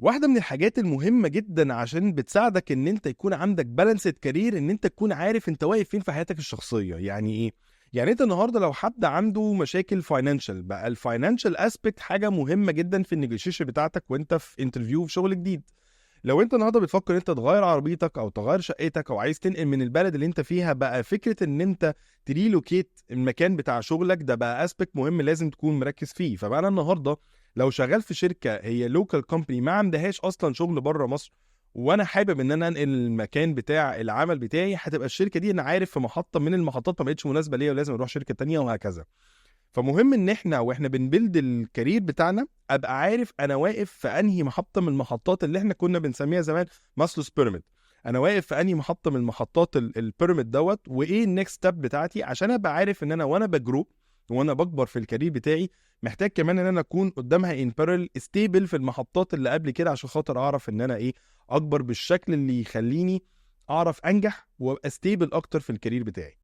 واحدة من الحاجات المهمة جدًا عشان بتساعدك إن أنت يكون عندك balanced career إن أنت تكون عارف أنت واقف فين في حياتك الشخصية. يعني إيه؟ يعني أنت النهارده لو حد عنده مشاكل financial بقى الfinancial aspect حاجة مهمة جدًا في الnegotiation بتاعتك وأنت في interview في شغل جديد. لو أنت النهارده بتفكر إن أنت تغيّر عربيتك أو تغيّر شقتك أو عايز تنقل من البلد اللي أنت فيها، بقى فكرة إن أنت تrelocate المكان بتاع شغلك ده بقى aspect مهم لازم تكون مركّز فيه. فبقى أنا النهارده لو شغال في شركة هي local company ما عندهاش أصلًا شغل برّه مصر، وأنا حابب إن أنا أنقل المكان بتاع العمل بتاعي، هتبقى الشركة دي أنا عارف في محطة من المحطات ما بقتش مناسبة ليّا ولازم أروح شركة تانية وهكذا. فمهم إن إحنا وإحنا بنbuild الcareer بتاعنا أبقى عارف أنا واقف في أنهي محطة من المحطات اللي إحنا كنا بنسميها زمان Maslow's pyramid. أنا واقف في أنهي محطة من محطات الpyramid دوّة، وإيه الnext step بتاعتي عشان أبقى عارف إن أنا وأنا باgrow وأنا باكبر في الcareer بتاعي، محتاج كمان إن أنا أكون قدامها in parallel stable في المحطات اللي قبل كده عشان خاطر أعرف إن أنا إيه، أكبر بالشكل اللي يخلّيني أعرف أنجح وأبقى stable أكتر في الcareer بتاعي.